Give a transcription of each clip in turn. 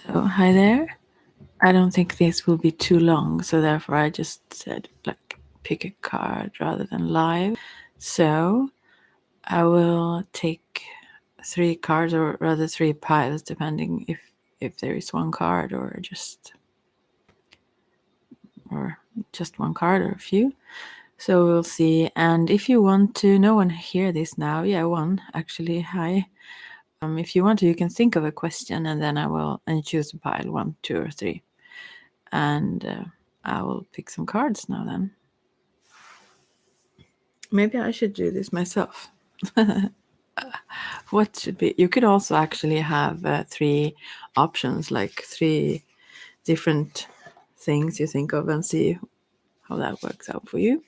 So, hi there. I don't think this will be too long, so therefore I just said like pick a card rather than live. So, I will take 3 cards, or rather 3 piles, depending if there is one card or just one card or a few. So we'll see. And if you want to, no one hear this now. Yeah, one actually. Hi. If you want to, you can think of a question, and then I will choose a pile 1, 2, or 3, and I will pick some cards now. Then maybe I should do this myself. What should be? You could also actually have 3 options, like 3 different things you think of, and see how that works out for you.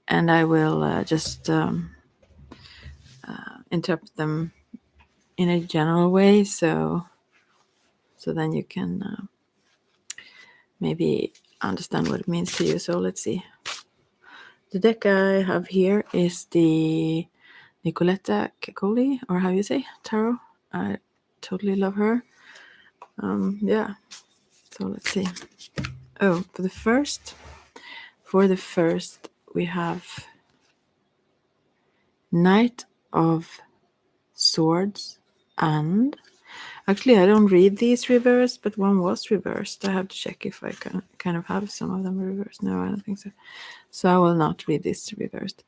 And I will just interpret them in a general way, so then you can maybe understand what it means to you. So let's see. The deck I have here is the Nicoletta Cecoli, or how you say, tarot. I totally love her. Yeah. So let's see. Oh, for the first, we have Knight of Swords, and actually I don't read these reversed, but one was reversed. I have to check if I can kind of have some of them reversed. No, I don't think so. So I will not read this reversed.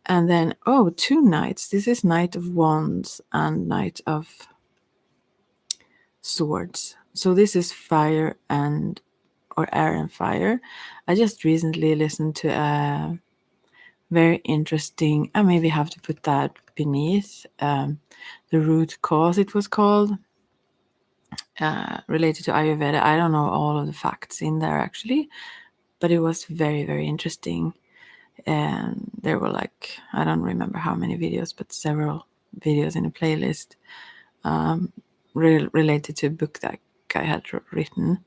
And then, 2 knights. This is Knight of Wands and Knight of Swords. So this is fire or air and fire. I just recently listened to a very interesting, I maybe have to put that beneath, The Root Cause it was called, related to Ayurveda. I don't know all of the facts in there actually, but it was very, very interesting. And there were like, I don't remember how many videos, but several videos in a playlist related to a book that I had written.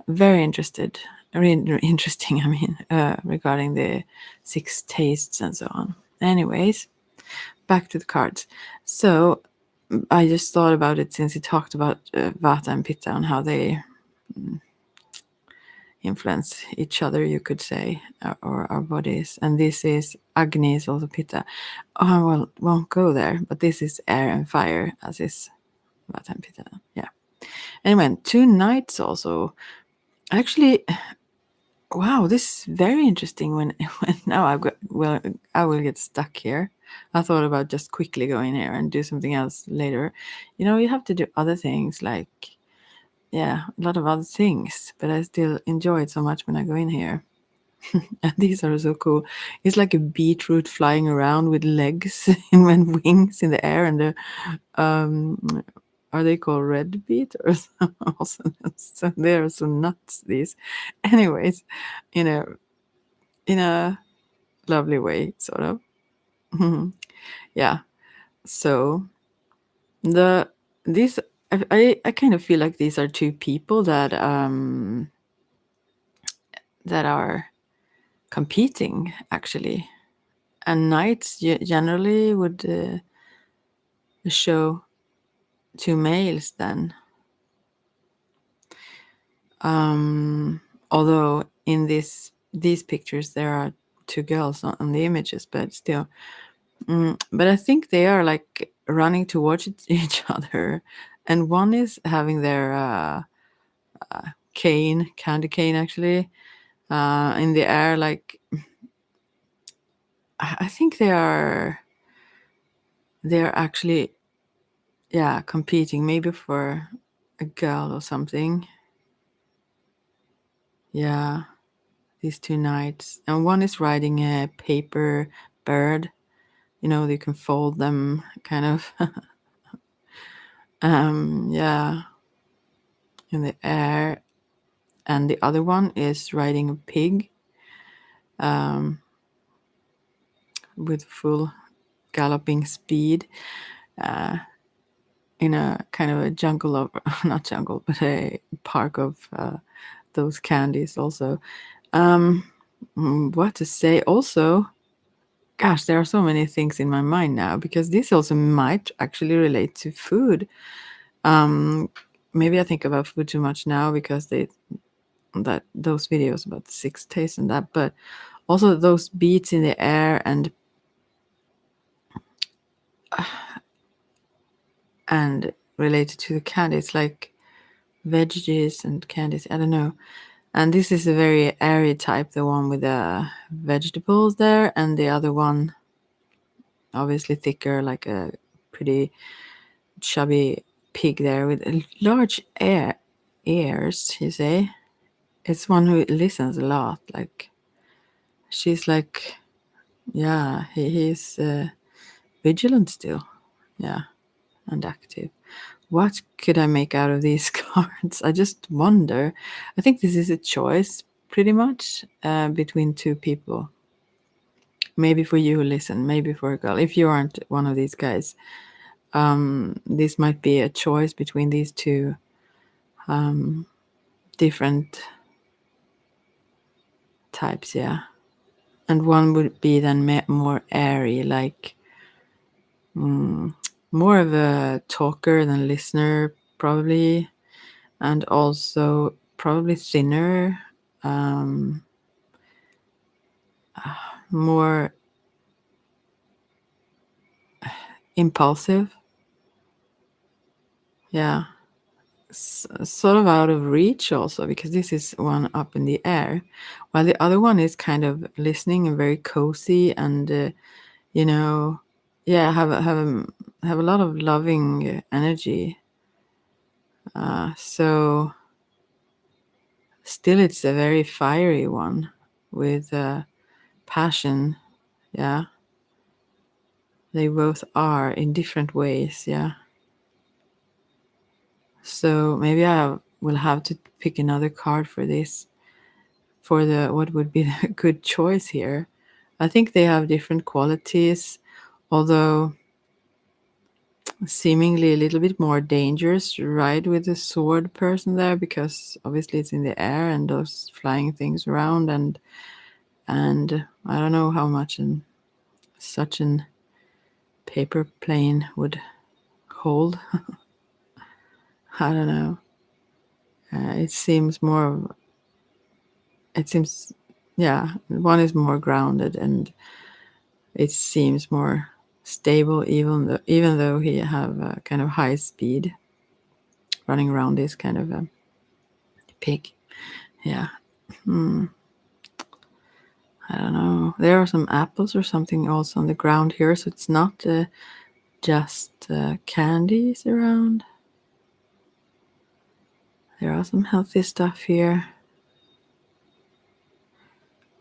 Very interesting, I mean, regarding the 6 tastes and so on. Anyways, back to the cards. So I just thought about it since he talked about Vata and Pitta and how they influence each other, you could say, or our bodies. And this is Agni, is also Pitta. Oh, well, won't go there, but this is air and fire, as is Vata and Pitta. Yeah. Anyway, 2 knights also. Actually, wow, this is very interesting. When now I will get stuck here. I thought about just quickly going here and do something else later. You have to do other things, like, yeah, a lot of other things, but I still enjoy it so much when I go in here. And these are so cool. It's like a beetroot flying around with legs and wings in the air, and the are they called red beet or something? So they're so nuts, these. Anyways, in a lovely way, sort of. Yeah. So these I kind of feel like these are 2 people that are competing actually, and knights generally would show 2 males then. Although in these pictures there are 2 girls on the images, but still. But I think they are like running towards each other, and one is having their candy cane actually, in the air. Like, I think they're actually, yeah, competing maybe for a girl or something. Yeah, these 2 knights, and one is riding a paper bird. You can fold them, kind of. Yeah, in the air, and the other one is riding a pig, with full galloping speed, in a kind of a jungle of not jungle, but a park of those candies also. What to say also? Gosh, there are so many things in my mind now, because this also might actually relate to food. maybe I think about food too much now because those videos about the six tastes and that, but also those beats in the air and related to the candy. It's like veggies and candies. I don't know. And this is a very airy type, the one with the vegetables there, and the other one obviously thicker, like a pretty chubby pig there with large ears. You say it's one who listens a lot. Like she's like, yeah, he's vigilant still, yeah, and active. What could I make out of these cards? I just wonder. I think this is a choice, pretty much, between two people. Maybe for you who listen, maybe for a girl. If you aren't one of these guys, this might be a choice between these two different types, yeah. And one would be then more airy, like more of a talker than listener, probably, and also probably thinner, more impulsive, yeah. Sort of out of reach also, because this is one up in the air, while the other one is kind of listening and very cozy and you know, yeah, have a lot of loving energy. So still, it's a very fiery one with passion. Yeah, they both are in different ways. Yeah. So maybe I will have to pick another card for this, for the what would be the good choice here. I think they have different qualities, although seemingly a little bit more dangerous to ride with the sword person there, because obviously it's in the air and those flying things around, and I don't know how much such an paper plane would hold. I don't know. It seems more. It seems, yeah, one is more grounded and it seems more stable, even though he have a kind of high speed running around this kind of a pig. Yeah. I don't know. There are some apples or something also on the ground here, so it's not just candies around. There are some healthy stuff here.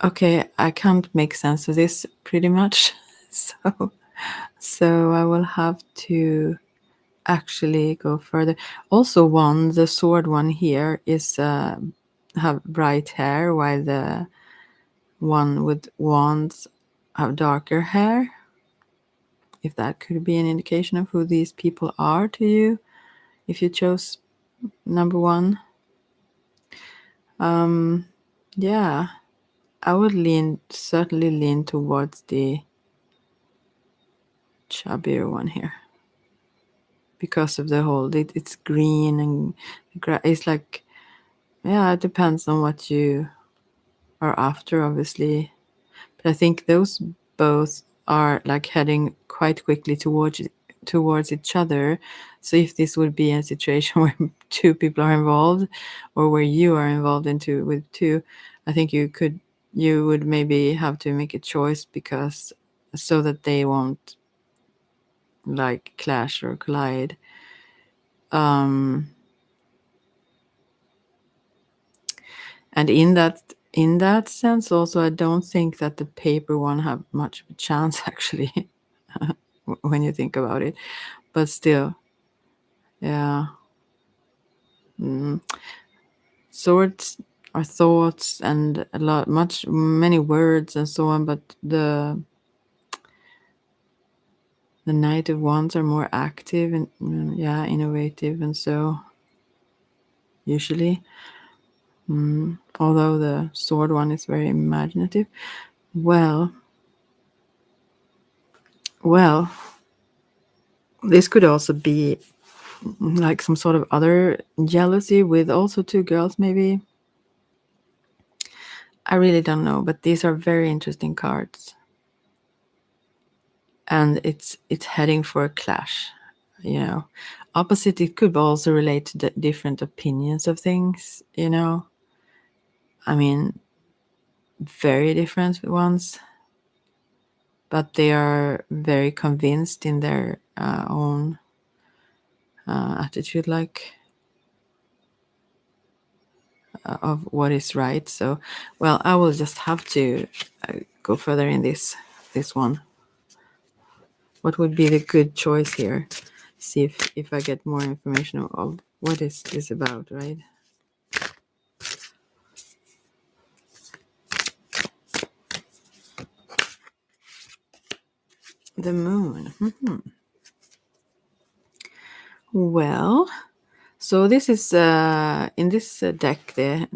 Okay, I can't make sense of this pretty much. So I will have to actually go further. Also, the sword one here is have bright hair, while the one with wands have darker hair. If that could be an indication of who these people are to you, if you chose number one. Yeah, I would certainly lean towards the chubbier one here, because of the whole, it's green and it's like, yeah, it depends on what you are after, obviously. But I think those both are like heading quite quickly towards each other. So if this would be a situation where two people are involved, or where you are involved into with two, I think you would maybe have to make a choice, because so that they won't like clash or collide. And in that sense also, I don't think that the paper one have much of a chance actually, when you think about it. But still, yeah. Swords are thoughts and many words and so on, but the Knight of Wands are more active and yeah, innovative, and so usually, although the sword one is very imaginative. Well, this could also be like some sort of other jealousy with also two girls, maybe. I really don't know, but these are very interesting cards. And it's heading for a clash, you know. Opposite, it could also relate to the different opinions of things, you know. I mean, very different ones, but they are very convinced in their own attitude, like of what is right. So, well, I will just have to go further in this one. What would be the good choice here? See if I get more information of what is this about, right? The moon. Well, so this is in this deck, the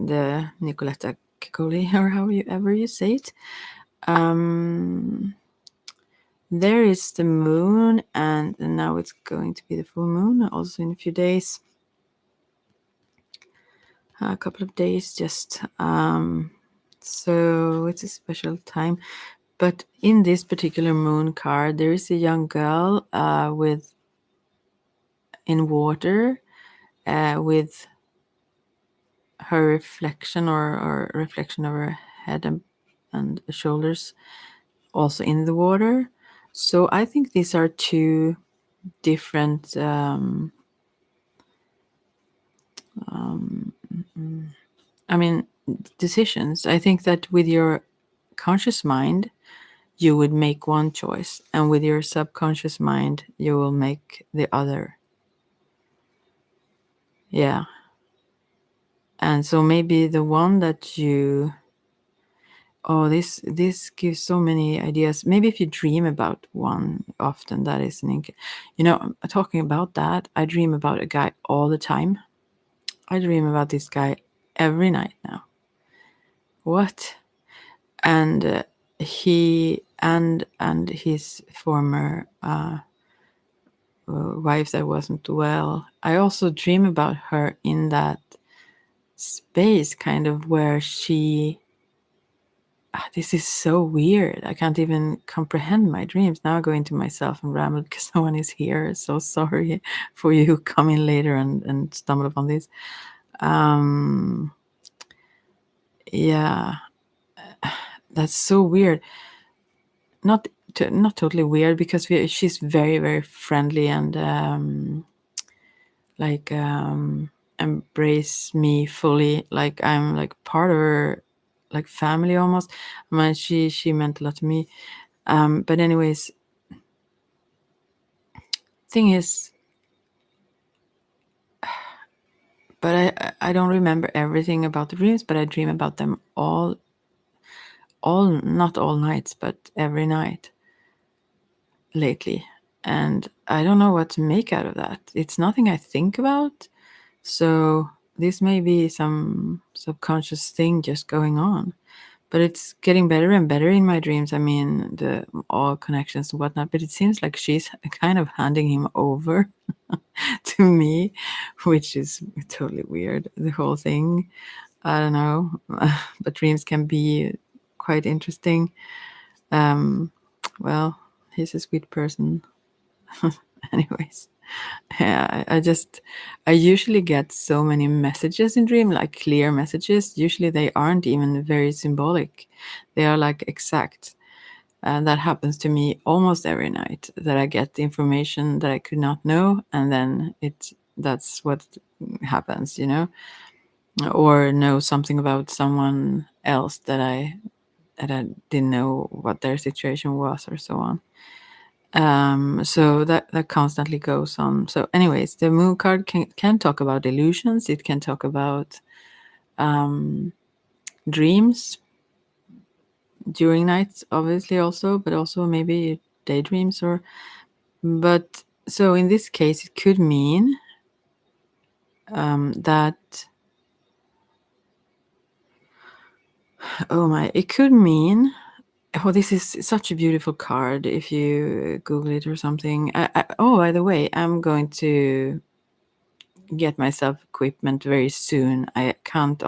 Nicoletta Kikoli, or however you say it. There is the moon, and now it's going to be the full moon, also in a few days. A couple of days, just so it's a special time. But in this particular moon card, there is a young girl in water with her reflection or reflection of her head and shoulders also in the water. So I think these are two different decisions. I think that with your conscious mind, you would make one choice, and with your subconscious mind, you will make the other. Yeah. And so maybe the one that you this gives so many ideas. Maybe if you dream about one often, that is talking about that, I dream about a guy all the time. I dream about this guy every night now. What? And he and his former wife that wasn't well. I also dream about her in that space, kind of where she. This is so weird. I can't even comprehend my dreams. Now I go into myself and ramble because no one is here. So sorry for you who come in later and stumble upon this. Yeah, that's so weird. Not totally weird, because she's very, very friendly and embrace me fully, like I'm like part of her, like family almost. I mean, she meant a lot to me. But anyways, thing is, but I don't remember everything about the dreams, but I dream about them all not all nights, but every night lately. And I don't know what to make out of that. It's nothing I think about. So this may be some subconscious thing just going on. But it's getting better and better in my dreams. I mean, the all connections and whatnot. But it seems like she's kind of handing him over to me, which is totally weird. The whole thing. I don't know. But dreams can be quite interesting. Well, he's a sweet person. Anyways, yeah, I usually get so many messages in dream, like clear messages. Usually they aren't even very symbolic. They are like exact. And that happens to me almost every night, that I get the information that I could not know, and then that's what happens, or know something about someone else that I didn't know what their situation was, or so on. So that constantly goes on. So anyways, the moon card can talk about illusions. It can talk about dreams during nights, obviously, also, but also maybe daydreams. But so in this case, it could mean that, it could mean, this is such a beautiful card if you Google it or something. By the way, I'm going to get myself equipment very soon. I can't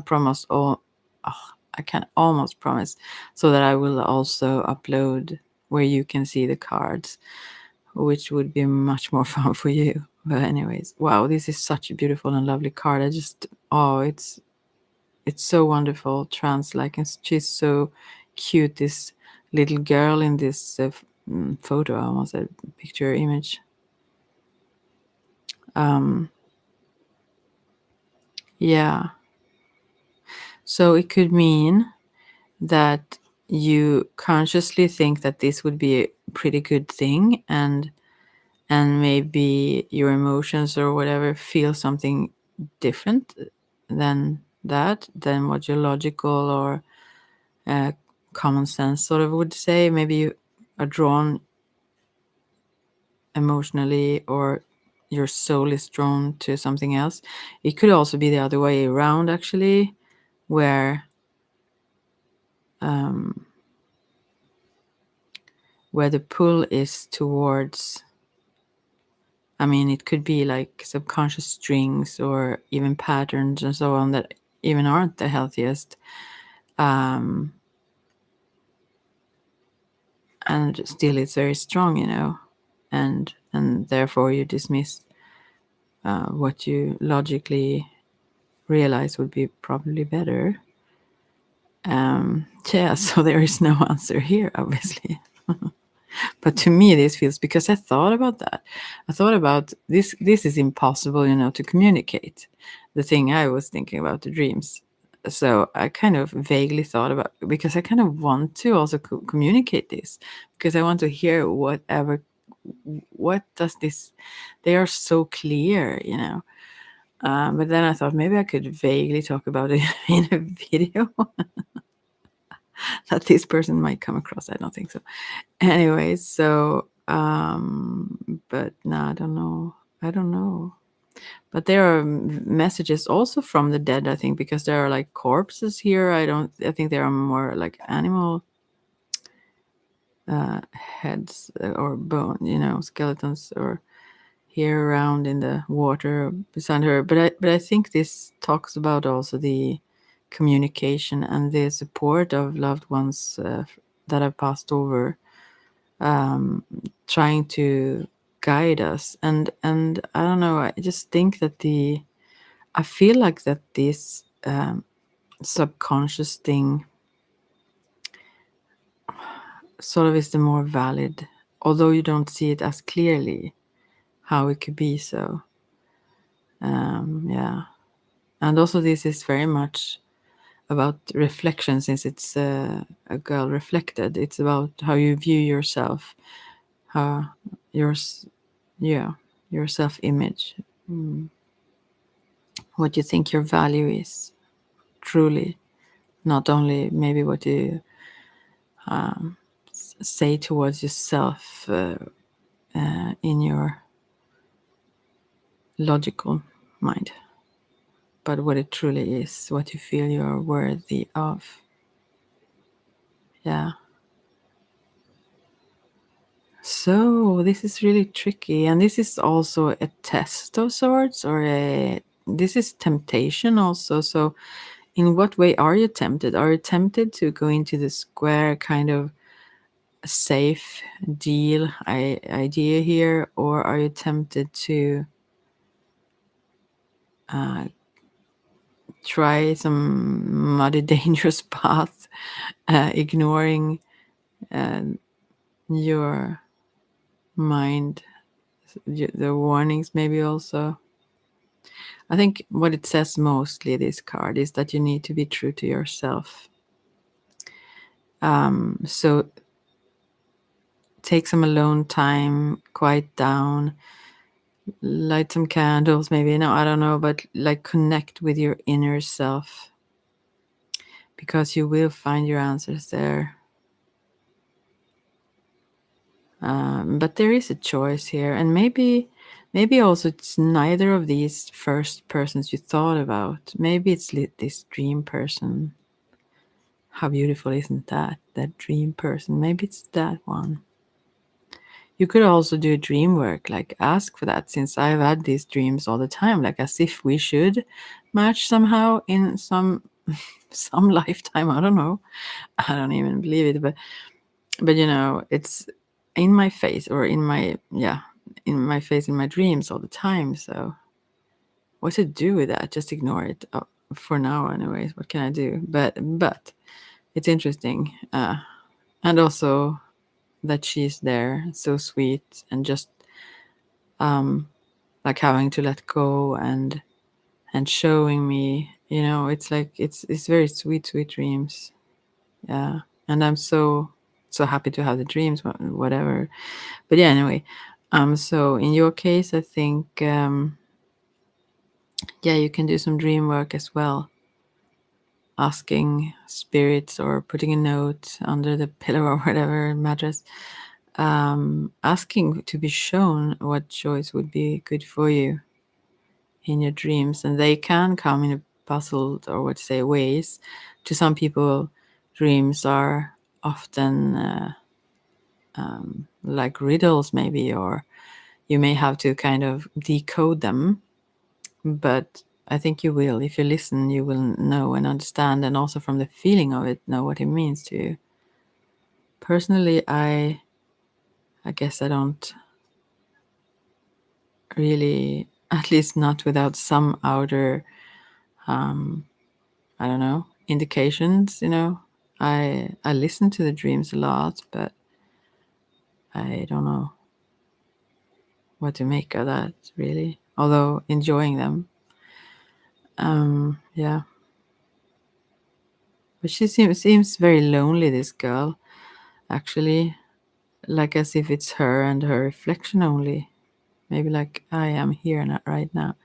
promise all. Oh, I can almost promise so that I will also upload where you can see the cards, which would be much more fun for you. But anyways, wow, this is such a beautiful and lovely card. It's so wonderful. Like, and she's so cute. This little girl in this photo, I almost said picture image. Yeah. So it could mean that you consciously think that this would be a pretty good thing, and maybe your emotions or whatever feel something different than than what your logical or common sense sort of would say. Maybe you are drawn emotionally, or your soul is drawn to something else. It could also be the other way around, actually, where the pull is towards, I mean, it could be like subconscious strings or even patterns and so on that even aren't the healthiest. And still it's very strong, and therefore you dismiss what you logically realize would be probably better. Yeah, so there is no answer here, obviously. But to me, this feels, because I thought about that. I thought about this. This is impossible, to communicate. The thing I was thinking about, the dreams. So I kind of vaguely thought about, because I kind of want to also communicate this, because I want to hear what does this. They are so clear, But then I thought maybe I could vaguely talk about it in a video that this person might come across. I don't think so. Anyways, so but no, I don't know. But there are messages also from the dead, I think, because there are like corpses here. I think there are more like animal heads or bone, skeletons, or here around in the water beside her. But I think this talks about also the communication and the support of loved ones that have passed over, trying to guide us. And I don't know, I just think that I feel like that this subconscious thing sort of is the more valid, although you don't see it as clearly how it could be so. Yeah. And also this is very much about reflection, since it's a girl reflected. It's about how you view yourself, how your self-image, what you think your value is truly, not only maybe what you say towards yourself in your logical mind, but what it truly is, what you feel you're worthy of. Yeah. So this is really tricky, and this is also a test of sorts, or this is temptation also. So in what way are you tempted? Are you tempted to go into the square kind of safe deal idea here, or are you tempted to try some muddy, dangerous path, ignoring your mind, the warnings maybe also? I think what it says mostly, this card, is that you need to be true to yourself. So take some alone time, quiet down, light some candles, maybe. No, I don't know, but like connect with your inner self, because you will find your answers there. But there is a choice here, and maybe also it's neither of these first persons you thought about. Maybe it's this dream person. How beautiful isn't that dream person? Maybe it's that one. You could also do dream work, like ask for that, since I've had these dreams all the time, like as if we should match somehow in some lifetime. I don't know. I don't even believe it, but it's in my face, or in my in my face in my dreams all the time. So what to do with that? Just ignore it, for now, anyways. What can I do? But it's interesting, and also that she's there, so sweet, and just like having to let go, and showing me, it's like it's very sweet dreams. Yeah, and I'm so happy to have the dreams, whatever. But yeah, anyway, so in your case, I think, yeah, you can do some dream work as well, asking spirits, or putting a note under the pillow or whatever mattress, asking to be shown what choice would be good for you in your dreams. And they can come in a puzzled, or what to say, ways. To some people, dreams are often like riddles, maybe, or you may have to kind of decode them. But I think you will. If you listen, you will know and understand, and also from the feeling of it, know what it means to you. Personally, I guess I don't really, at least not without some outer, I don't know, indications. I listen to the dreams a lot, but I don't know what to make of that, really. Although enjoying them, yeah. But she seems very lonely. This girl, actually, like as if it's her and her reflection only. Maybe like I am here and right now,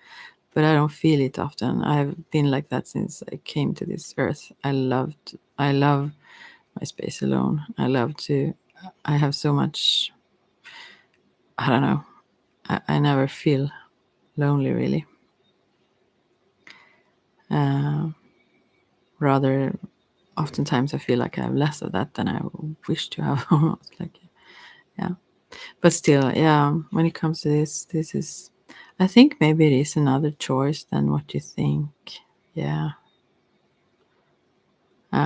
but I don't feel it often. I've been like that since I came to this earth. I love my space alone. I have so much, I don't know. I never feel lonely, really. Uh, Rather, oftentimes I feel like I have less of that than I wish to have. Almost like, yeah. But still, yeah. When it comes to this is, I think maybe it is another choice than what you think. Yeah.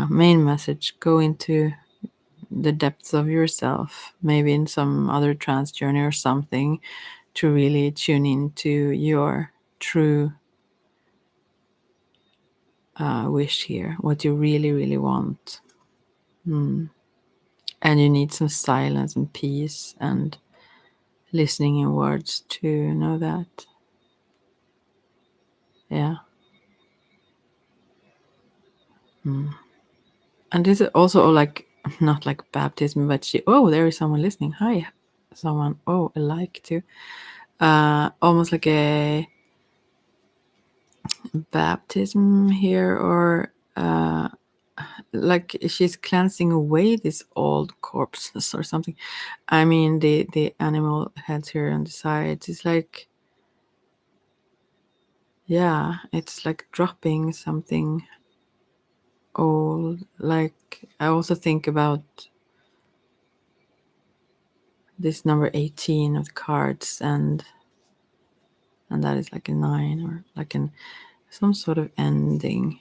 Main message: go into the depths of yourself, maybe in some other trance journey or something, to really tune into your true wish here, what you really, really want. And you need some silence and peace and listening in words to know that. Yeah. And this is also like, not like baptism, but there is someone listening. Hi, someone. Oh, I like to. Almost like a baptism here, or like she's cleansing away these old corpses or something. I mean, the animal heads here on the sides. It's like, yeah, it's like dropping something old. Like, I also think about this number 18 of the cards, and that is like a 9, or like some sort of ending.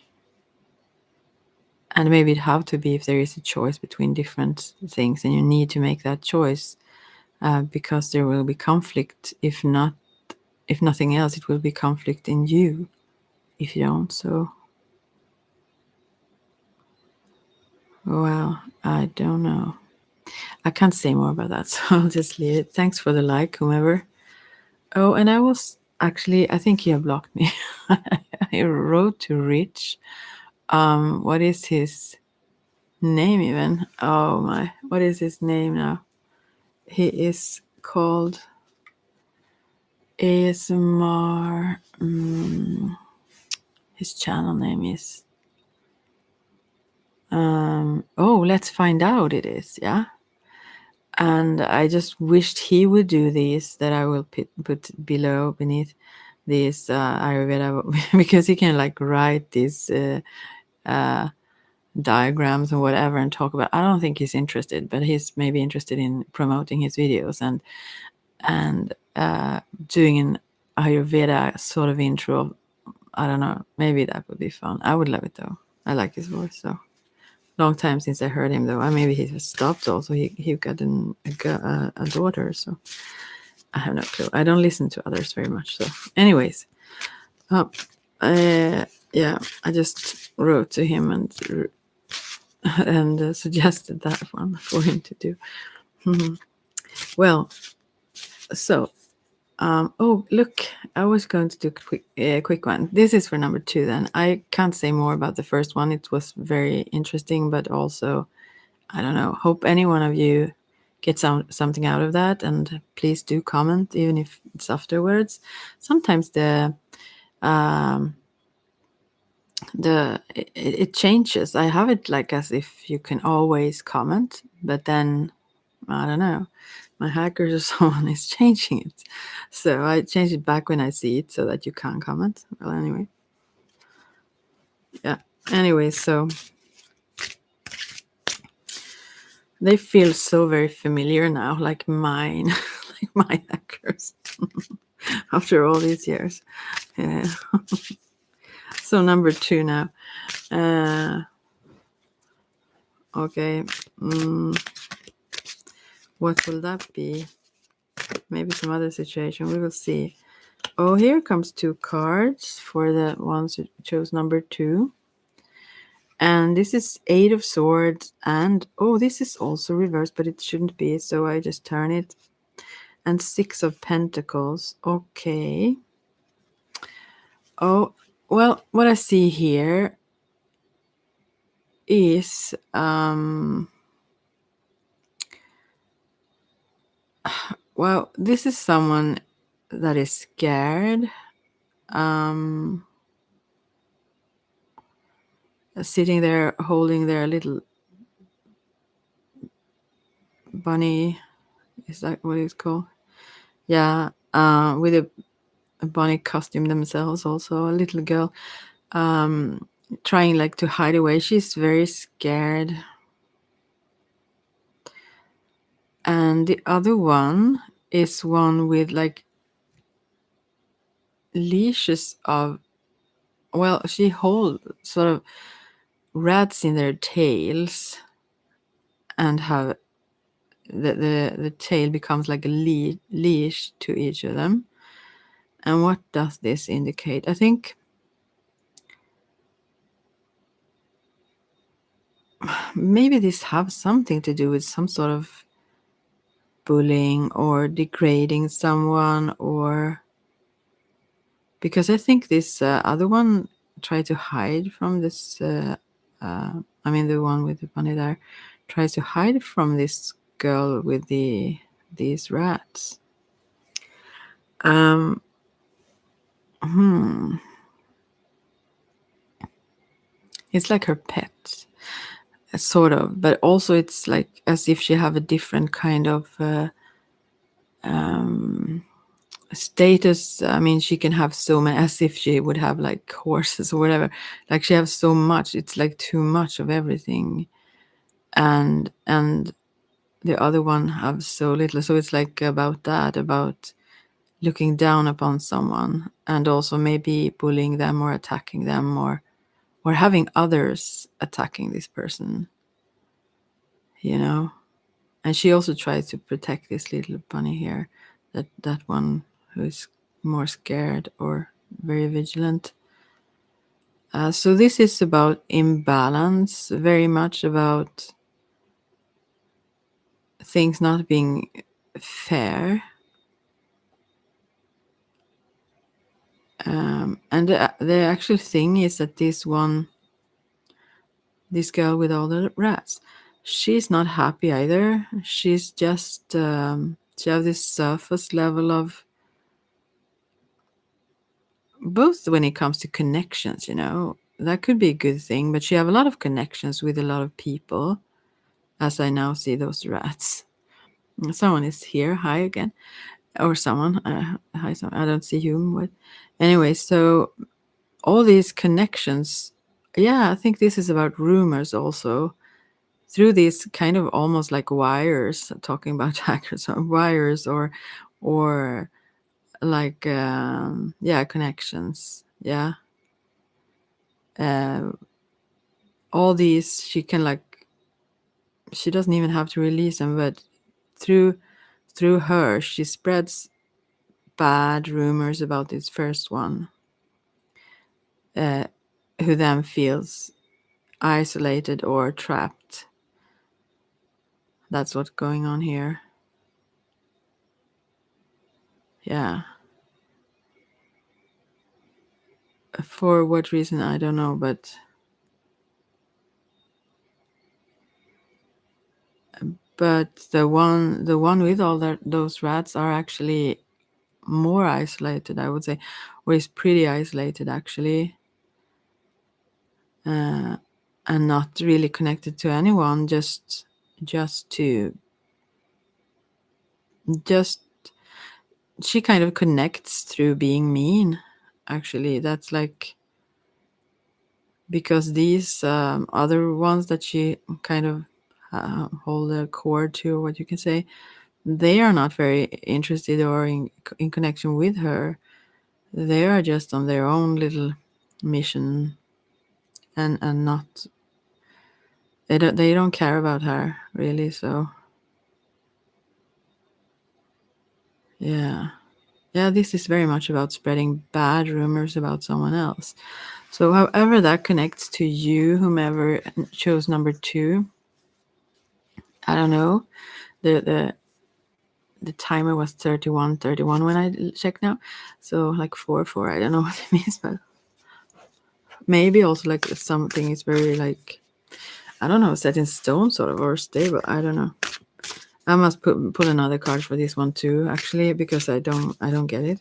And maybe it have to be if there is a choice between different things, and you need to make that choice, because there will be conflict. If nothing else, it will be conflict in you if you don't. So, well, I don't know. I can't say more about that, so I'll just leave it. Thanks for the like, whomever. Oh, and I think he have blocked me. I wrote to Rich. What is his name even? Oh my, what is his name now? He is called ASMR. His channel name is. Let's find out. It is, yeah. And I just wished he would do these, that I will put beneath these Ayurveda, because he can like write these diagrams and whatever and talk about. I don't think he's interested, but he's maybe interested in promoting his videos and doing an Ayurveda sort of intro. I don't know. Maybe that would be fun. I would love it though. I like his voice. So long time since I heard him though. Maybe he stopped. Also, he got a daughter. So I have no clue. I don't listen to others very much. So, anyways, yeah, I just wrote to him and suggested that one for him to do. Well, so oh look, I was going to do a quick one. This is for number 2. Then I can't say more about the first one. It was very interesting, but also I don't know. Hope any one of you get something out of that, and please do comment, even if it's afterwards. Sometimes it changes. I have it like as if you can always comment, but then I don't know, my hackers or someone is changing it, so I change it back when I see it so that you can't comment. Well, anyway, yeah. Anyway, so they feel so very familiar now, like mine, like my hackers, after all these years. Yeah. So number 2 now. Okay. What will that be? Maybe some other situation. We will see. Oh, here comes 2 cards for the ones who chose number 2. And this is 8 of Swords. And, oh, this is also reversed, but it shouldn't be. So I just turn it. And 6 of Pentacles. Okay. Oh, well, what I see here is well, this is someone that is scared, sitting there holding their little bunny. Is that what it's called? Yeah, with a bunny costume themselves. Also, a little girl trying like to hide away. She's very scared. And the other one is one with like leashes of, well, she holds sort of rats in their tails and have the tail becomes like a leash to each of them. And what does this indicate? I think maybe this has something to do with some sort of bullying or degrading someone, or because I think this other one tried to hide from this I mean the one with the bunny there tries to hide from this girl with these rats. It's like her pet, sort of, but also it's like as if she have a different kind of status. I mean, she can have so many, as if she would have like horses or whatever. Like she has so much. It's like too much of everything, and the other one have so little. So it's like about that, about looking down upon someone, and also maybe bullying them or attacking them, or having others attacking this person. You know. And she also tries to protect this little bunny here, that one who is more scared or very vigilant. So this is about imbalance, very much about things not being fair. And the actual thing is that this girl with all the rats, she's not happy either. She's just she has this surface level of, both when it comes to connections, that could be a good thing, but she have a lot of connections with a lot of people, as I now see those rats. Someone is here. Hi again. Or someone. Hi, someone. I don't see whom. What? Anyway, so all these connections Yeah, I think this is about rumors also. Through these kind of almost like wires, talking about hackers, wires or like yeah, connections. Yeah. Uh, all these she can like, she doesn't even have to release them, but through her she spreads bad rumors about this first one, uh, who then feels isolated or trapped. That's what's going on here. Yeah. For what reason, I don't know, but the one with all those rats are actually more isolated, I would say, or is pretty isolated actually, uh, and not really connected to anyone. Just to just she kind of connects through being mean. Actually, that's like, because these other ones that she kind of hold a cord to, or what you can say, they are not very interested or in connection with her. They are just on their own little mission, and not, they don't care about her really. So yeah, yeah, this is very much about spreading bad rumors about someone else. So however that connects to you, whomever chose number 2, I don't know. The timer was 31 when I checked now, so like 4 I don't know what it means, but maybe also like if something is very like, I don't know, set in stone sort of, or stable. I don't know. I must pull another card for this one too, actually, because I don't get it,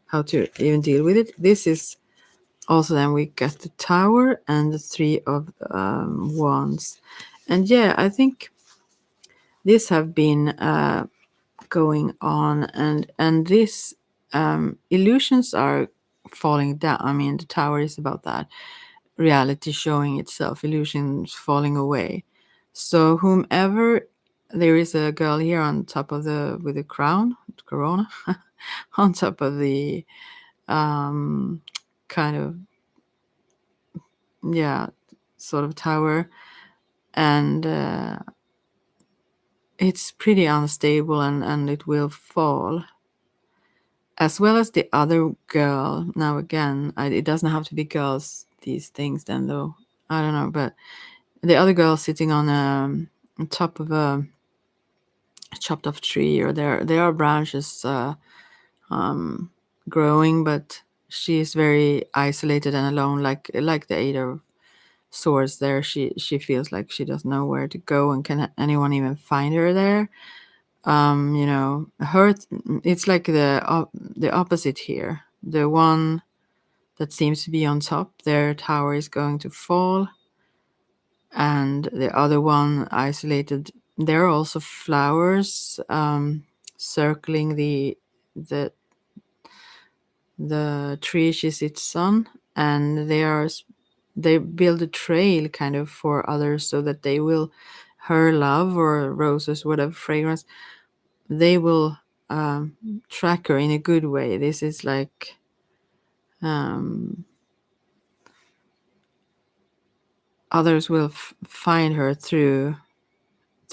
how to even deal with it. This is also, then we got the Tower and the 3 of Wands, and yeah, I think this have been going on, and this illusions are falling down. I mean, the Tower is about that, reality showing itself, illusions falling away. So whomever, there is a girl here on top of the, with the crown, corona, on top of the kind of, yeah, sort of tower, and it's pretty unstable, and it will fall, as well as the other girl. Now again, it doesn't have to be girls, these things then, though, I don't know, but the other girl sitting on top of a chopped off tree, or there are branches growing, but she is very isolated and alone, like the 8 of Swords there. She feels like she doesn't know where to go, and can anyone even find her there? Her, it's like the opposite here. The one that seems to be on top, their tower is going to fall, and the other one isolated. There are also flowers circling the tree she sits on, and they build a trail kind of for others, so that they will, her love or roses, whatever fragrance, they will track her in a good way. This is like others will find her through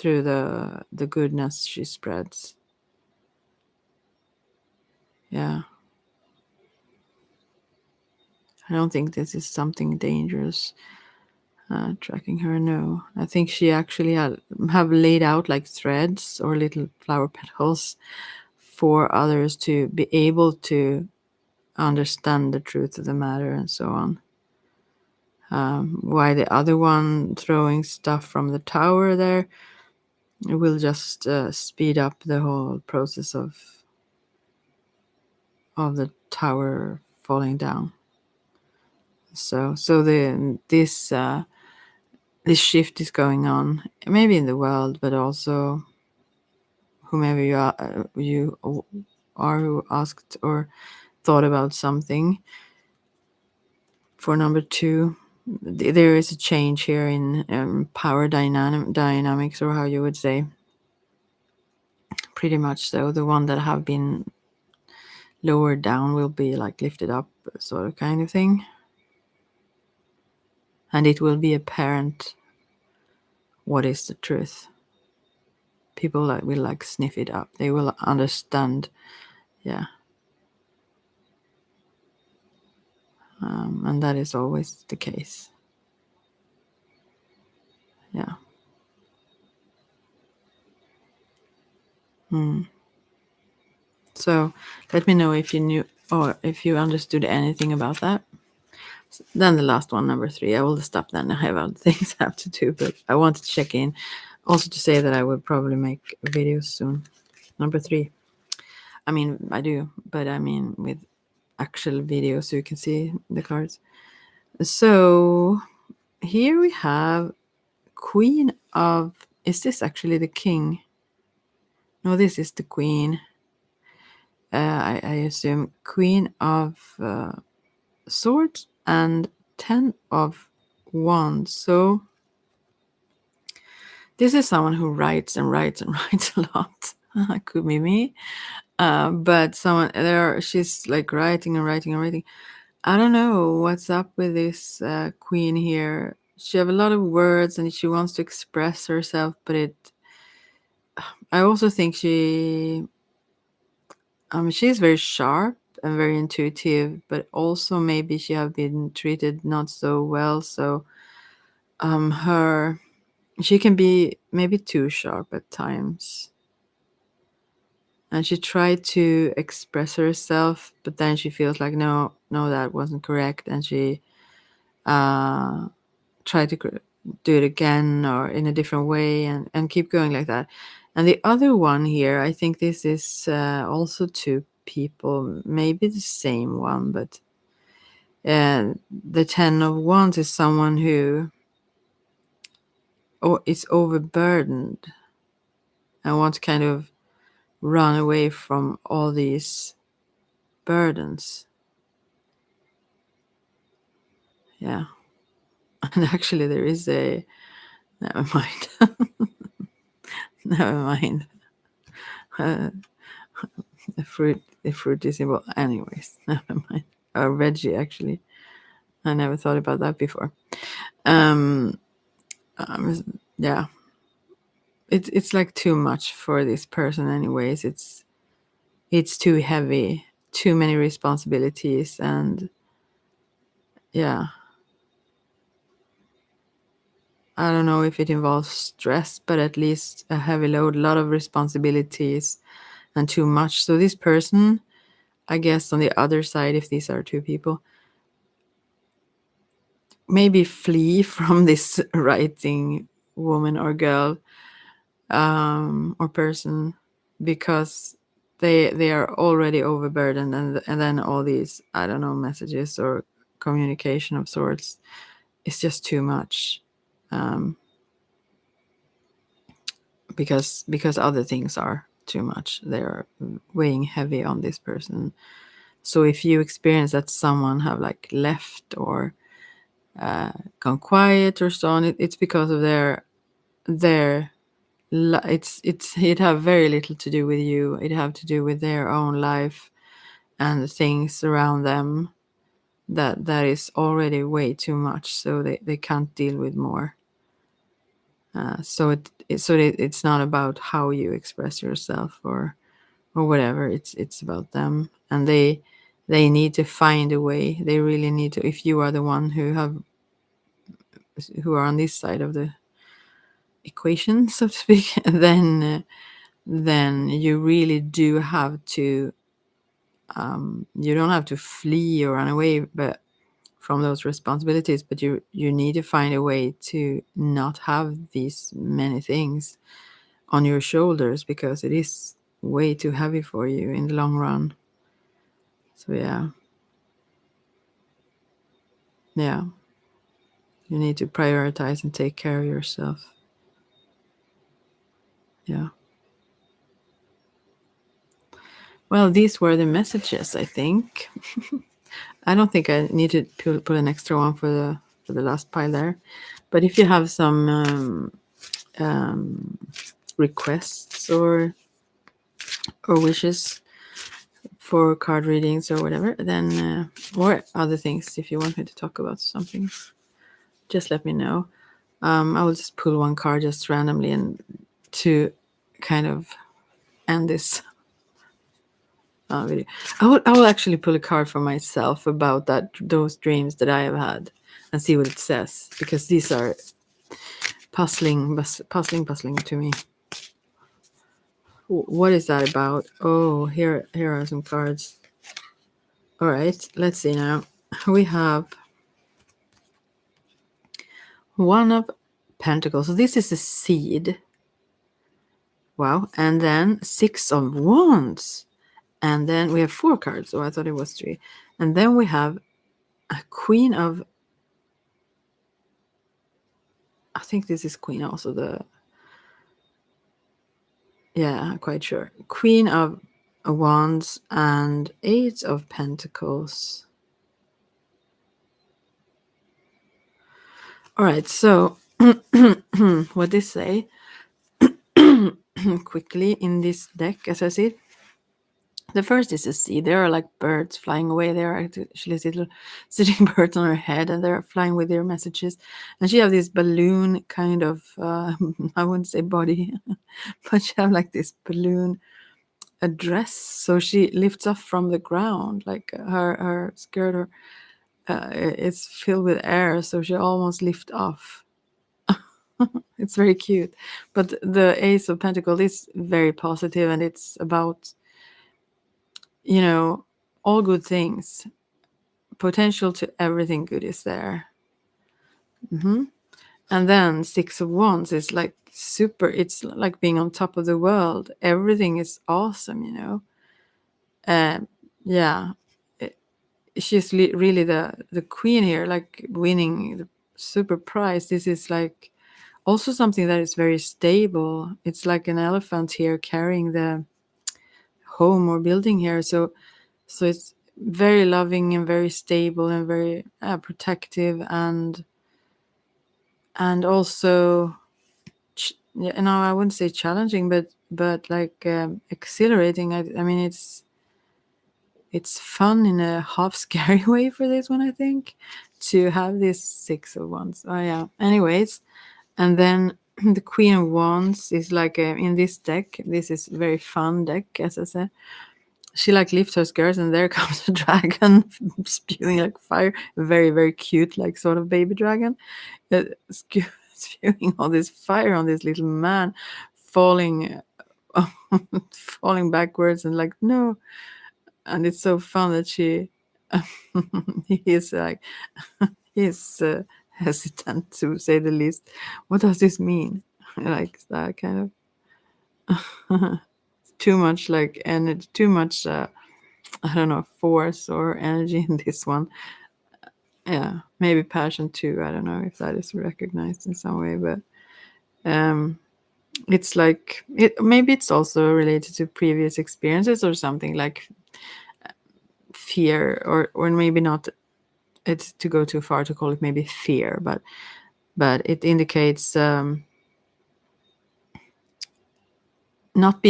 the goodness she spreads. Yeah, I don't think this is something dangerous, tracking her. No, I think she actually have laid out like threads or little flower petals for others to be able to understand the truth of the matter, and so on. Why the other one throwing stuff from the tower there, it will just speed up the whole process of the tower falling down. So this shift is going on, maybe in the world, but also whomever you are who asked or thought about something. For number 2, there is a change here in power dynamics, or how you would say. Pretty much so. The one that have been lowered down will be like lifted up, sort of kind of thing. And it will be apparent what is the truth. People will like sniff it up. They will understand. Yeah. And that is always the case. Yeah. So let me know if you knew or if you understood anything about that. Then the last one, number 3, I will stop then. I have other things I have to do, but I wanted to check in. Also to say that I will probably make videos soon. Number 3. I mean, I do, but I mean with actual video so you can see the cards. So here we have Queen of... Is this actually the king? No, this is the queen. I assume Queen of Swords and 10 of Wands. So this is someone who writes and writes and writes a lot. Could be me. But someone there, she's like writing and writing and writing. I don't know what's up with this queen here. She have a lot of words and she wants to express herself, but I also think she's very sharp and very intuitive, but also maybe she have been treated not so well. So she can be maybe too sharp at times. And she tried to express herself, but then she feels like, no, that wasn't correct. And she tried to do it again or in a different way and keep going like that. And the other one here, I think this is also 2 people, maybe the same one, but the 10 of Wands is someone who is overburdened and wants to kind of run away from all these burdens. Yeah. And actually there is never mind. Never mind. The fruit is involved. Anyways, never mind. Reggie, actually. I never thought about that before. Yeah. It's like too much for this person anyways. It's too heavy, too many responsibilities, and yeah. I don't know if it involves stress, but at least a heavy load, a lot of responsibilities, and too much. So this person, I guess on the other side, if these are 2 people, maybe flee from this writing woman or girl or person, because they are already overburdened, and then all these, I don't know, messages or communication of sorts is just too much, because other things are too much. They're weighing heavy on this person. So if you experience that someone have like left or gone quiet or so on, it's because of it have very little to do with you. It have to do with their own life and the things around them that is already way too much, so they can't deal with more. So it's not about how you express yourself or whatever. It's about them, and they need to find a way. They really need to. If you are the one who are on this side of the equation, so to speak, then you really do have to. You don't have to flee or run away, but from those responsibilities. But you need to find a way to not have these many things on your shoulders, because it is way too heavy for you in the long run. So yeah, you need to prioritize and take care of yourself. Yeah. Well, these were the messages, I think. I don't think I need to put an extra one for the last pile there. But if you have some requests or wishes for card readings or whatever, then or other things, if you want me to talk about something, just let me know. I will just pull one card just randomly and to kind of end this video. I will actually pull a card for myself about those dreams that I have had and see what it says, because these are puzzling to me. What is that about? Oh, here are some cards. All right, let's see now. We have One of Pentacles. So this is a seed. Wow. And then Six of Wands. And then we have 4 cards. So I thought it was 3. And then we have a Queen of... I think this is Queen also. Yeah, I'm quite sure. Queen of Wands and 8 of Pentacles. All right, so what they say quickly in this deck, as I see it. The first is a sea. There are like birds flying away. There are actually little sitting birds on her head, and they're flying with their messages. And she have this balloon kind of, I wouldn't say body, but she have like this balloon a dress. So she lifts up from the ground, like her skirt or it's filled with air, so she almost lift off. It's very cute. But the Ace of Pentacles is very positive, and it's about, all good things. Potential to everything good is there. And then Six of Wands is like super. It's like being on top of the world. Everything is awesome. Yeah. She's really the queen here, like winning the super prize. This is like also something that is very stable. It's like an elephant here carrying the home or building here. So it's very loving and very stable and very protective and also I wouldn't say challenging, but like exhilarating. I mean, it's fun in a half scary way for this one, I think, to have this Six of Wands. Oh yeah. Anyways, and then the Queen of Wands is like in this deck. This is a very fun deck, as I said. She like lifts her skirts, and there comes a dragon spewing like fire. Very, very cute, like sort of baby dragon, spewing all this fire on this little man, falling, falling backwards, and like no. And it's so fun that she, he is like, he's hesitant to say the least. What does this mean? Like that kind of too much like energy, too much. I don't know, force or energy in this one. Yeah, maybe passion too. I don't know if that is recognized in some way, but it's like maybe it's also related to previous experiences or something, like fear or maybe not. It's to go too far to call it maybe fear, but it indicates not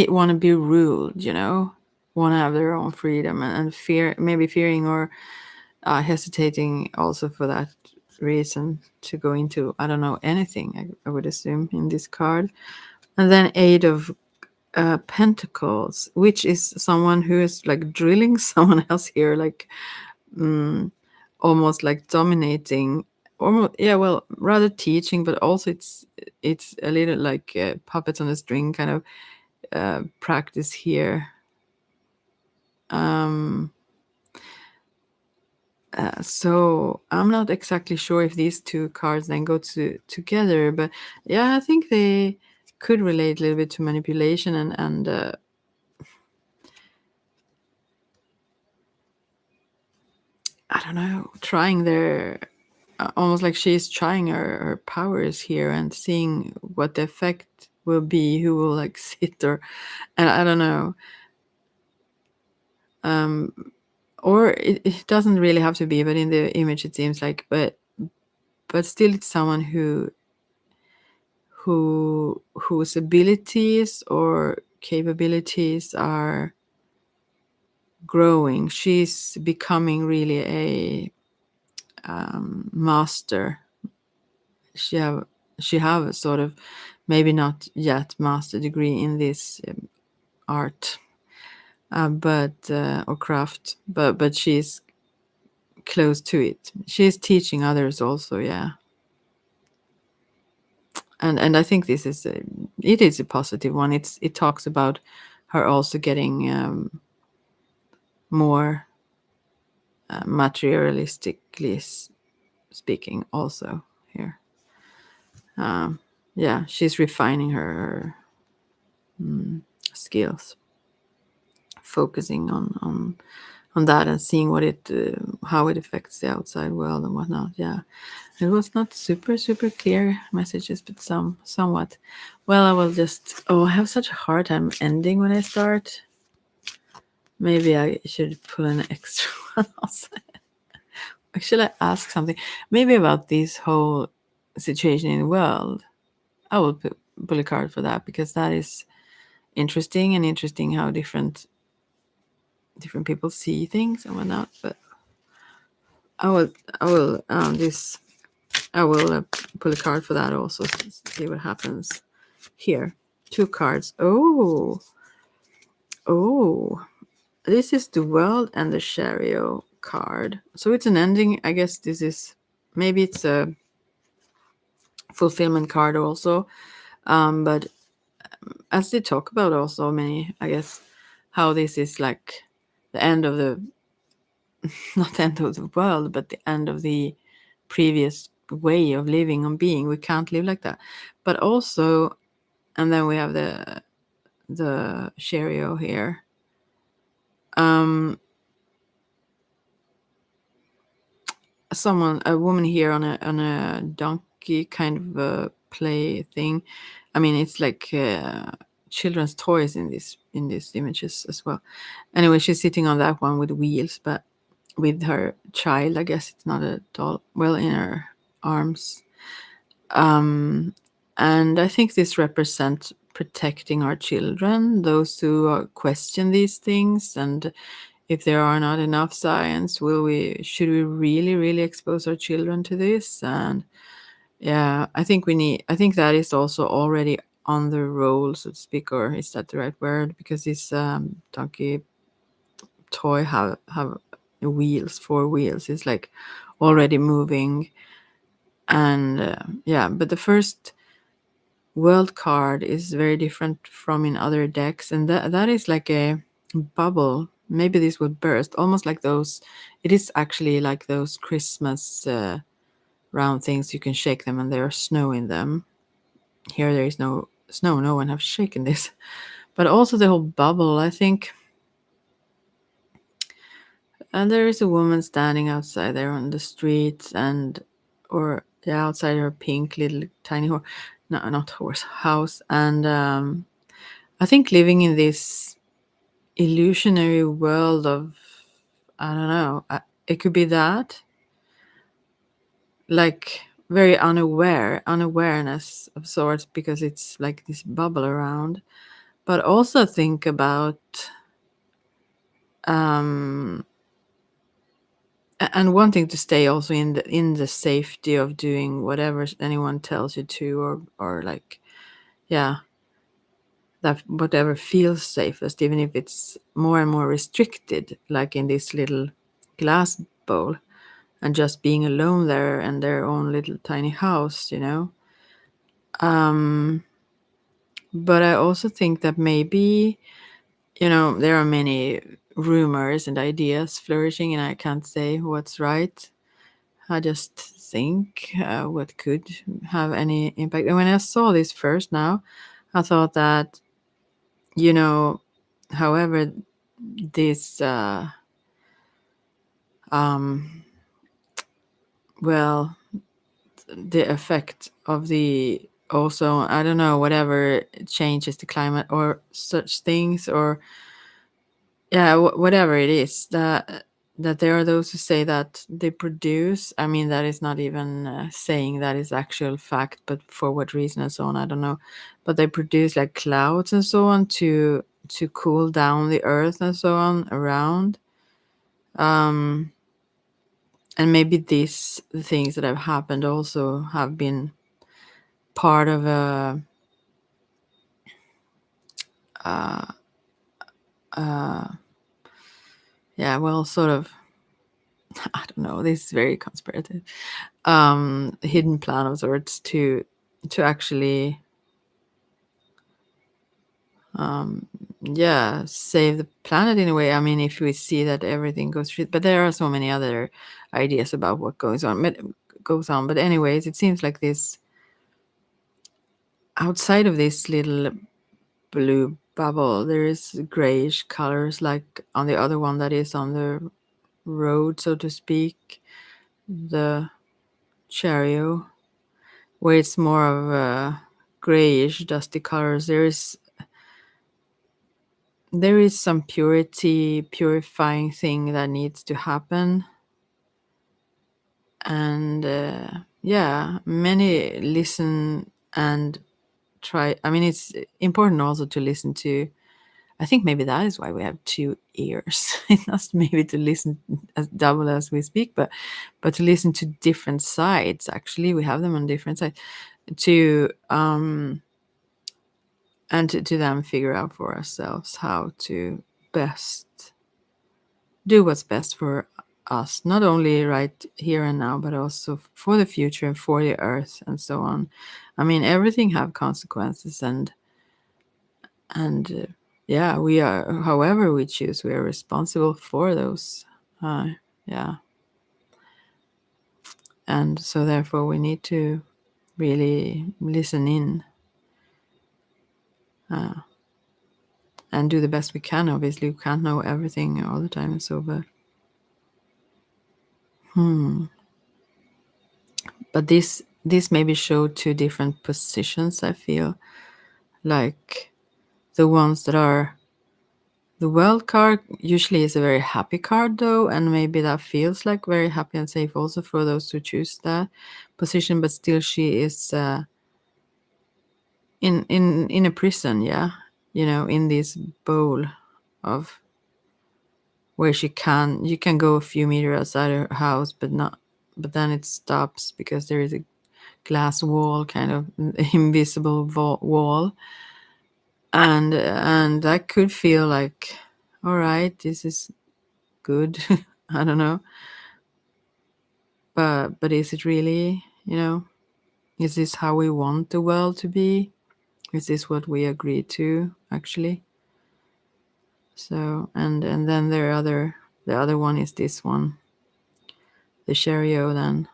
want to be ruled, want to have their own freedom and fear, maybe fearing or hesitating also for that reason to go into, I don't know, anything, I would assume, in this card. And then Eight of Pentacles, which is someone who is like drilling someone else here, like almost like dominating, almost, yeah, well, rather teaching, but also it's a little like puppets on a string kind of practice here. So I'm not exactly sure if these two cards then go together, but yeah, I think they could relate a little bit to manipulation and I don't know, trying their almost like she's trying her powers here and seeing what the effect will be, who will like sit, or and I don't know. or it doesn't really have to be, but in the image it seems like, but still it's someone whose abilities or capabilities are growing. She's becoming really a master. She have a sort of, maybe not yet master degree in this art, but or craft, but she's close to it. She's teaching others also, yeah. And I think this is it is a positive one. It talks about her also getting more materialistically speaking also here. Yeah, she's refining her skills, focusing on that and seeing what it how it affects the outside world and whatnot. Yeah, it was not super clear messages, but somewhat. Well, I will just, I have such a hard time ending when I start. Maybe I should pull an extra one also. Should I ask something maybe about this whole situation in the world? I will pull a card for that, because that is interesting, and interesting how different people see things and whatnot. But this I will pull a card for that also, to see what happens here. 2 cards. Oh, this is the World and the Chariot card. So it's an ending. I guess this is, maybe it's a fulfillment card also. But as they talk about also many, I guess, how this is like the end of the, not the end of the world, but the end of the previous way of living and being. We can't live like that. But also, and then we have the chariot here. A woman here on a donkey kind of a play thing. I mean, it's like children's toys in these images as well. Anyway, she's sitting on that one with wheels, but with her child. I guess it's not a doll. Well, in her arms. And I think this represents protecting our children, those who question these things, and if there are not enough science, should we really expose our children to this? And yeah, I think that is also already on the roll, so to speak, or is that the right word? Because this donkey toy have wheels, 4 wheels. It's like already moving. And yeah, but the first world card is very different from in other decks, and that is like a bubble. Maybe this would burst, almost like those. It is actually like those Christmas round things. You can shake them and there are snow in them. Here there is no snow. No one have shaken this. But also the whole bubble, I think. And there is a woman standing outside there on the street, or outside her pink little tiny horse, no, not horse, house. And I think living in this illusionary world of, I don't know, it could be that, like very unawareness of sorts, because it's like this bubble around. But also think about and wanting to stay also in the safety of doing whatever anyone tells you to, or like, yeah, that whatever feels safest, even if it's more and more restricted, like in this little glass bowl, and just being alone there in their own little tiny house, But I also think that maybe, there are many rumors and ideas flourishing, and I can't say what's right. I just think what could have any impact. And when I saw this first now, I thought that, however, this, well, the effect of the ozone, I don't know, whatever changes the climate or such things, or yeah, whatever it is, that that there are those who say that they produce, I mean, that is not even saying that is actual fact, but for what reason and so on, I don't know, but they produce like clouds and so on to cool down the earth and so on around. um and maybe these things that have happened also have been part of a uh, uh yeah, well, sort of, I don't know, this is very conspirative, hidden plan of sorts to actually yeah, save the planet in a way. I mean, if we see that everything goes shit, but there are so many other ideas about what goes on. But anyways, it seems like this, outside of this little blue bubble, there is grayish colors, like on the other one that is on the road, so to speak, the chariot, where it's more of a grayish, dusty colors. There is some purifying thing that needs to happen. And yeah, many listen and try. I mean, it's important also to listen to. I think maybe that is why we have two ears. It's not maybe to listen as double as we speak, but to listen to different sides. Actually, we have them on different sides to and to then figure out for ourselves how to best do what's best for us, not only right here and now, but also for the future and for the earth and so on. I mean, everything have consequences, and yeah, we are, however we choose, we are responsible for those. Yeah, and so therefore we need to really listen in and do the best we can. Obviously, we can't know everything all the time and so, but this maybe show two different positions, I feel, like the ones that are the world card usually is a very happy card though, and maybe that feels like very happy and safe also for those who choose that position, but still she is in a prison, yeah, in this bowl of where you can go a few meters outside her house, but then it stops because there is a glass wall, kind of invisible wall. And that could feel like, all right, this is good. I don't know, but is it really, is this how we want the world to be? Is this what we agree to actually? So, and then the other one is this one, the chariot, then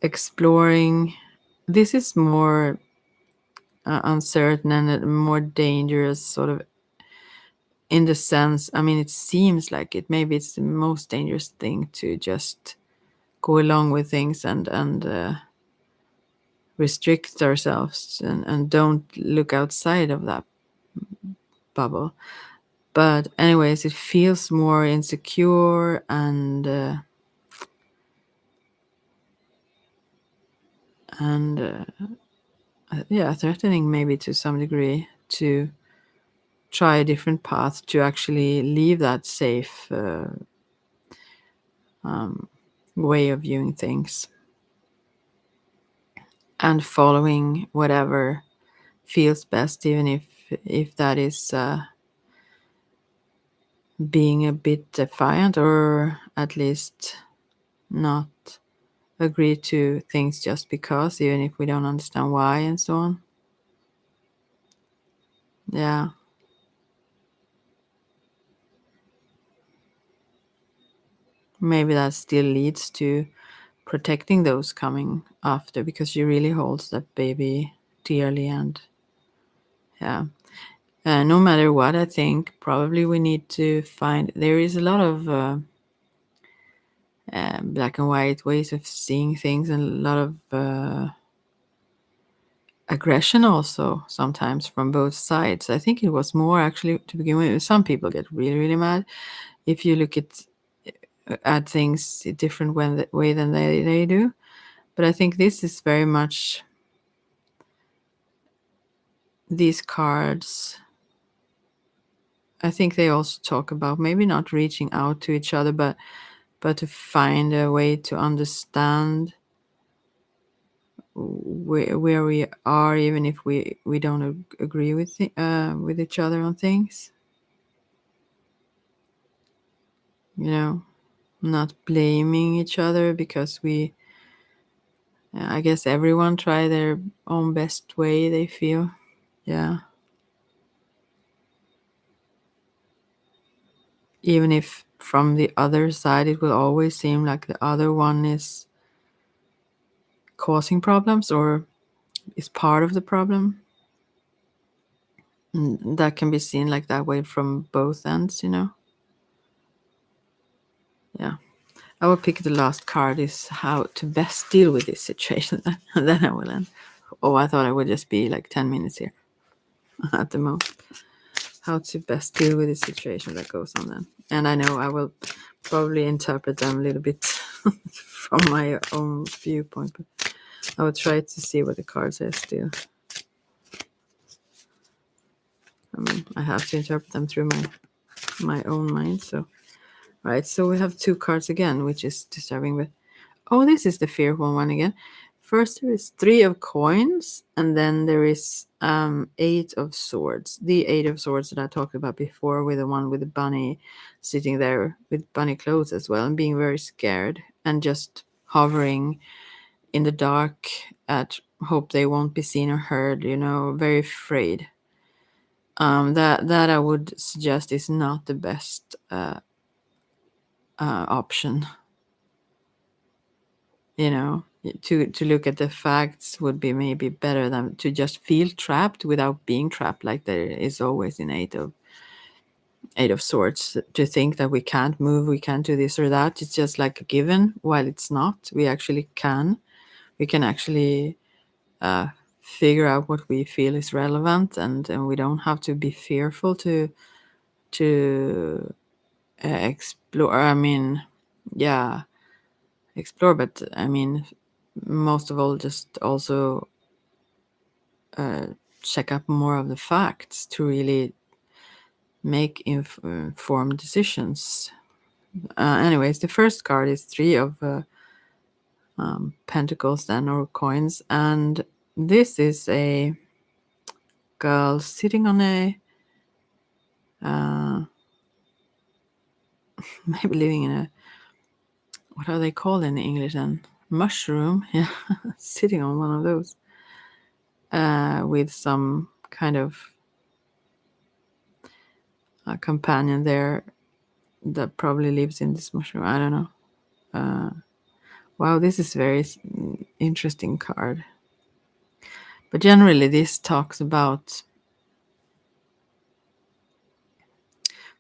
exploring. This is more uncertain and more dangerous, sort of, in the sense, I mean, it seems like it, maybe it's the most dangerous thing to just go along with things and restrict ourselves and don't look outside of that bubble. But anyways, it feels more insecure and yeah, threatening maybe to some degree to try a different path, to actually leave that safe way of viewing things and following whatever feels best, even if that is being a bit defiant, or at least not agree to things just because, even if we don't understand why and so on. Yeah. Maybe that still leads to protecting those coming after, because she really holds that baby dearly. And yeah, no matter what, I think probably we need to find, there is a lot of black and white ways of seeing things, and a lot of aggression also sometimes from both sides. I think it was more actually to begin with. Some people get really, really mad if you look at things a different way than they do. But I think this is very much these cards. I think they also talk about maybe not reaching out to each other, but to find a way to understand where we are, even if we don't agree with each other on things. You know, not blaming each other, because I guess everyone try their own best way they feel. Yeah. Even if from the other side it will always seem like the other one is causing problems or is part of the problem. That can be seen like that way from both ends, Yeah. I will pick the last card, is how to best deal with this situation. And then I will end. Oh, I thought I would just be like 10 minutes here at the most. How to best deal with this situation that goes on then. And I know I will probably interpret them a little bit from my own viewpoint, but I will try to see what the card says still. I mean, I have to interpret them through my own mind. So, right. So we have 2 cards again, which is disturbing. But oh, this is the fearful one again. First, there is 3 of coins, and then there is 8 of swords. The 8 of swords that I talked about before, with the one with the bunny sitting there with bunny clothes as well, and being very scared and just hovering in the dark at hope they won't be seen or heard. Very afraid. That I would suggest is not the best option. To look at the facts would be maybe better than to just feel trapped without being trapped, like there is always in eight of swords. To think that we can't move, we can't do this or that, it's just like a given, while it's not. We actually can. We can actually figure out what we feel is relevant, and we don't have to be fearful to explore. I mean, yeah, explore, but I mean, most of all, just also check up more of the facts to really make informed decisions. Anyways, the first card is 3 of pentacles, then, or coins, and this is a girl sitting on a maybe living in a, what are they called in English then? Mushroom. Yeah. Sitting on one of those with some kind of companion there that probably lives in this mushroom. I don't know. Wow, this is very interesting card. But generally, this talks about,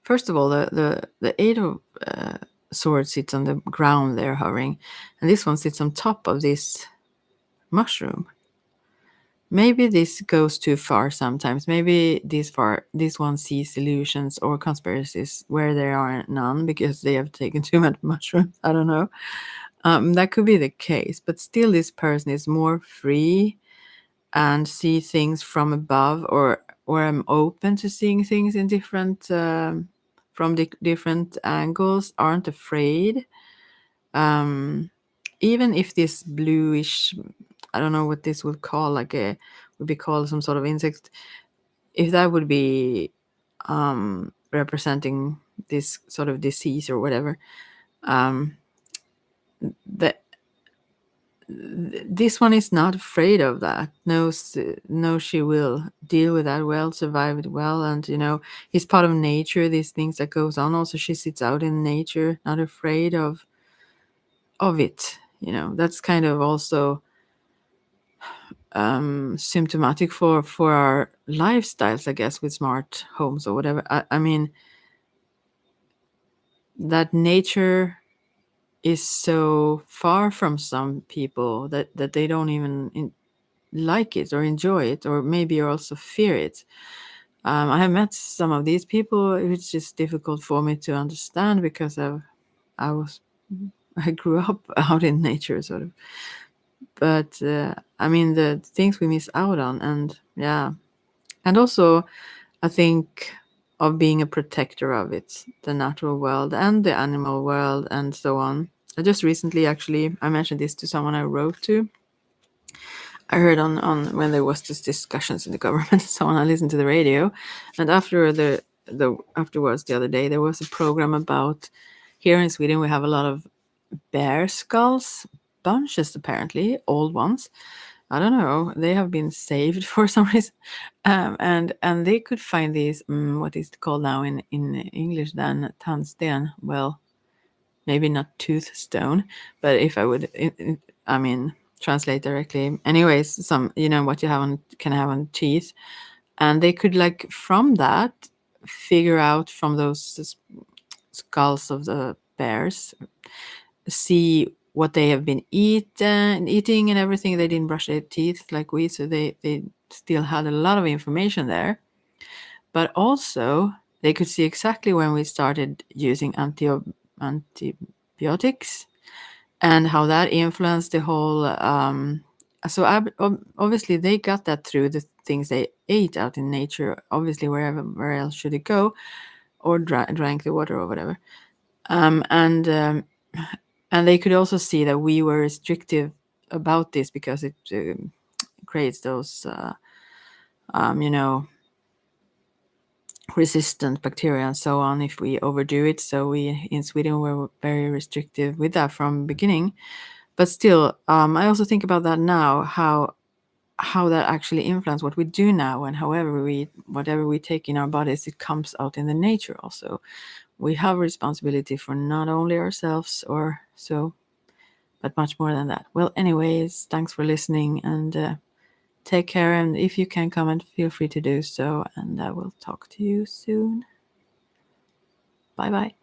first of all, the 8 of swords sits on the ground there hovering, and this one sits on top of this mushroom. Maybe this goes too far sometimes. Maybe this one sees illusions or conspiracies where there are none, because they have taken too much mushrooms. I don't know. That could be the case, but still, this person is more free and see things from above, or I'm open to seeing things in different from different angles. Aren't afraid. Even if this bluish, I don't know what this would call, would be called some sort of insect. If that would be representing this sort of disease or whatever, that this one is not afraid of that. Knows she will deal with that well, survive it well, and he's part of nature. These things that goes on. Also, she sits out in nature, not afraid of it. That's kind of also symptomatic for our lifestyles, I guess, with smart homes or whatever. I mean, that nature is so far from some people that they don't even like it or enjoy it, or maybe also fear it. I have met some of these people, which is difficult for me to understand because I grew up out in nature, sort of. But I mean, the things we miss out on, and yeah, and also I think of being a protector of it, the natural world and the animal world, and so on. I just recently, actually, I mentioned this to someone I wrote to. I heard on when there was this discussions in the government, someone I listened to the radio, and afterwards the other day there was a program about, here in Sweden we have a lot of bear skulls, bunches apparently, old ones. I don't know. They have been saved for some reason, and they could find these. What is it called now in English? Then tandsten. Well, maybe not tooth stone, but if I would, I mean, translate directly. Anyways, some, what you have on can have on teeth, and they could, like, from that figure out from those skulls of the bears, see what they have been eating and everything. They didn't brush their teeth like we, so they still had a lot of information there. But also they could see exactly when we started using antibiotics and how that influenced the whole. Obviously they got that through the things they ate out in nature. Obviously, where else should it go, or drank the water or whatever. Um, and um, and they could also see that we were restrictive about this because it creates those, you know, resistant bacteria and so on if we overdo it. So we in Sweden were very restrictive with that from beginning. But still, I also think about that now, how that actually influences what we do now, and whatever we take in our bodies, it comes out in the nature also. We have responsibility for not only ourselves or so, but much more than that. Well, anyways, thanks for listening, and take care. And if you can comment, feel free to do so. And I will talk to you soon. Bye bye.